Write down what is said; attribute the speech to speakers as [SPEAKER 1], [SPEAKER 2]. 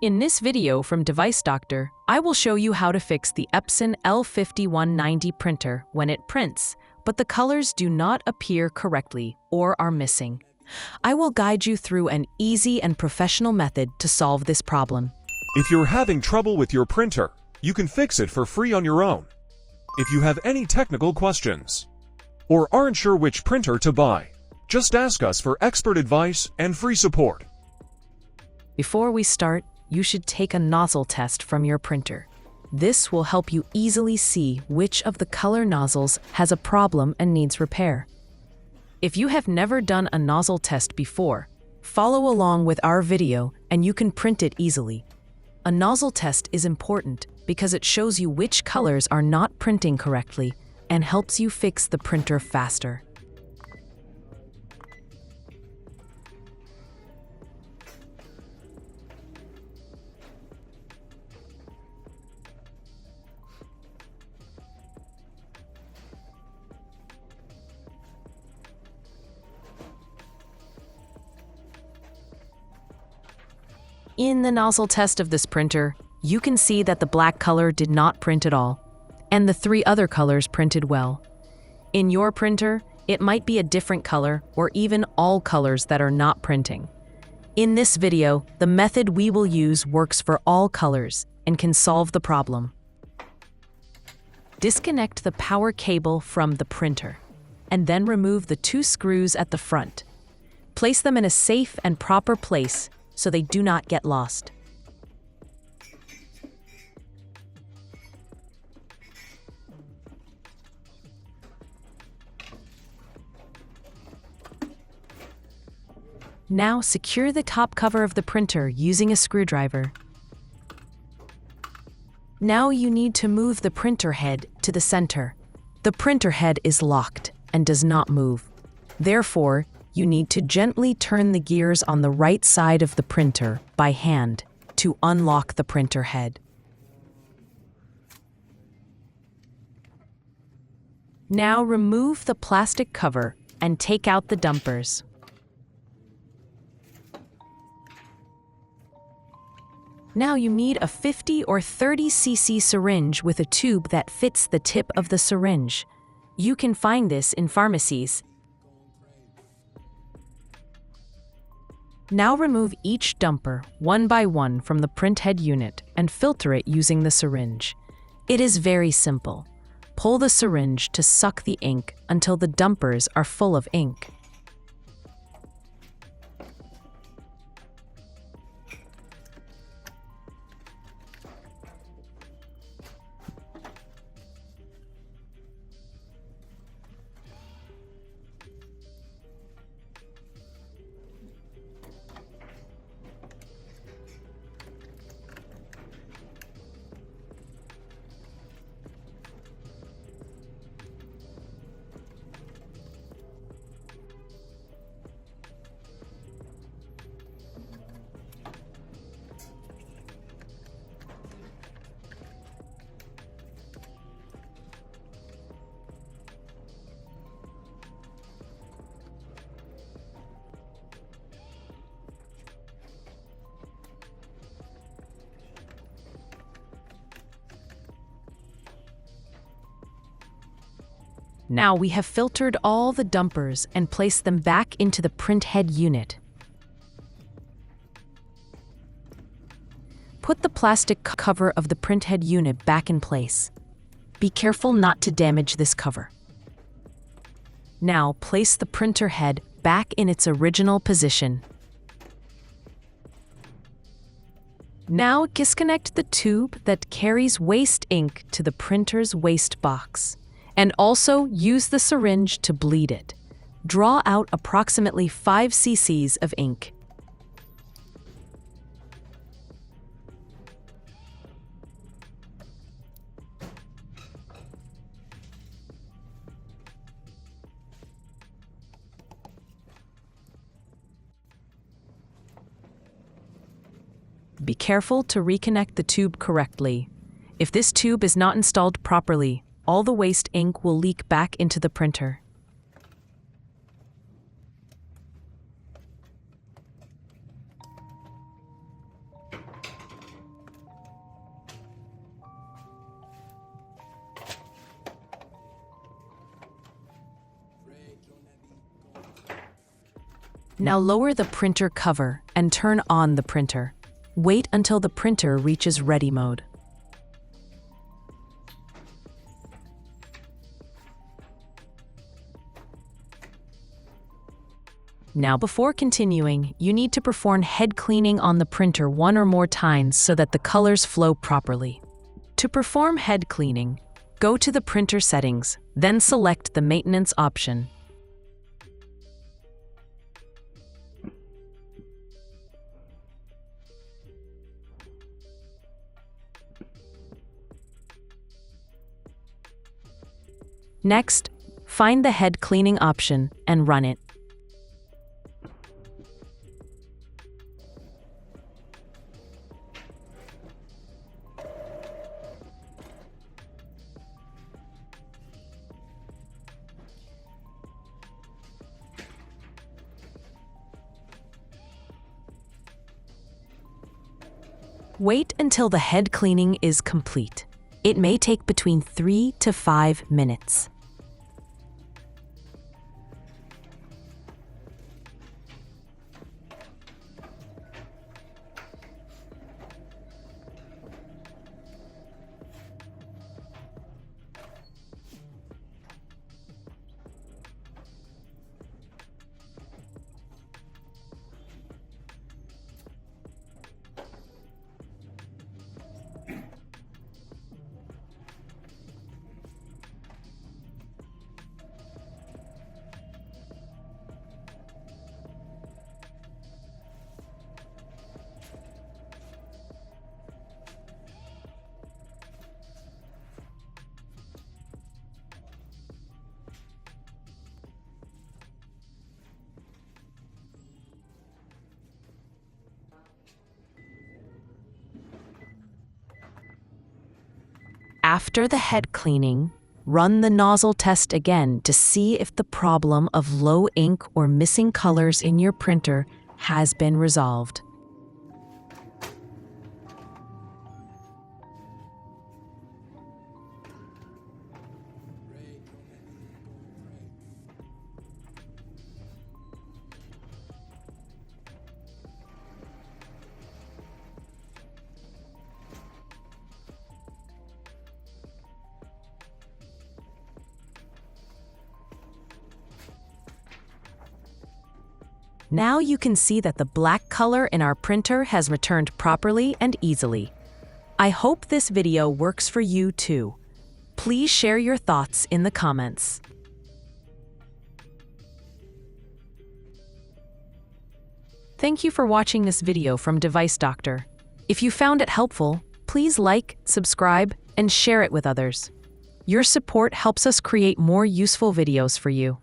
[SPEAKER 1] In this video from Device Doctor, I will show you how to fix the Epson L5190 printer when it prints, but the colors do not appear correctly or are missing. I will guide you through an easy and professional method to solve this problem.
[SPEAKER 2] If you're having trouble with your printer, you can fix it for free on your own. If you have any technical questions or aren't sure which printer to buy, just ask us for expert advice and free support.
[SPEAKER 1] Before we start, you should take a nozzle test from your printer. This will help you easily see which of the color nozzles has a problem and needs repair. If you have never done a nozzle test before, follow along with our video and you can print it easily. A nozzle test is important because it shows you which colors are not printing correctly and helps you fix the printer faster. In the nozzle test of this printer, you can see that the black color did not print at all, and the three other colors printed well. In your printer, it might be a different color or even all colors that are not printing. In this video, the method we will use works for all colors and can solve the problem. Disconnect the power cable from the printer, and then remove the two screws at the front. Place them in a safe and proper place so they do not get lost. Now secure the top cover of the printer using a screwdriver. Now you need to move the printer head to the center. The printer head is locked and does not move. Therefore, you need to gently turn the gears on the right side of the printer by hand to unlock the printer head. Now remove the plastic cover and take out the dumpers. Now you need a 50 or 30 cc syringe with a tube that fits the tip of the syringe. You can find this in pharmacies. Now remove each dumper one by one from the printhead unit and filter it using the syringe. It is very simple. Pull the syringe to suck the ink until the dumpers are full of ink. Now we have filtered all the dumpers and placed them back into the printhead unit. Put the plastic cover of the printhead unit back in place. Be careful not to damage this cover. Now place the printer head back in its original position. Now disconnect the tube that carries waste ink to the printer's waste box. And also use the syringe to bleed it. Draw out approximately 5 cc's of ink. Be careful to reconnect the tube correctly. If this tube is not installed properly, all the waste ink will leak back into the printer. Now lower the printer cover and turn on the printer. Wait until the printer reaches ready mode. Now, before continuing, you need to perform head cleaning on the printer one or more times so that the colors flow properly. To perform head cleaning, go to the printer settings, then select the maintenance option. Next, find the head cleaning option and run it. Wait until the head cleaning is complete. It may take between 3 to 5 minutes. After the head cleaning, run the nozzle test again to see if the problem of low ink or missing colors in your printer has been resolved. Now you can see that the black color in our printer has returned properly and easily. I hope this video works for you too. Please share your thoughts in the comments. Thank you for watching this video from Device Doctor. If you found it helpful, please like, subscribe, and share it with others. Your support helps us create more useful videos for you.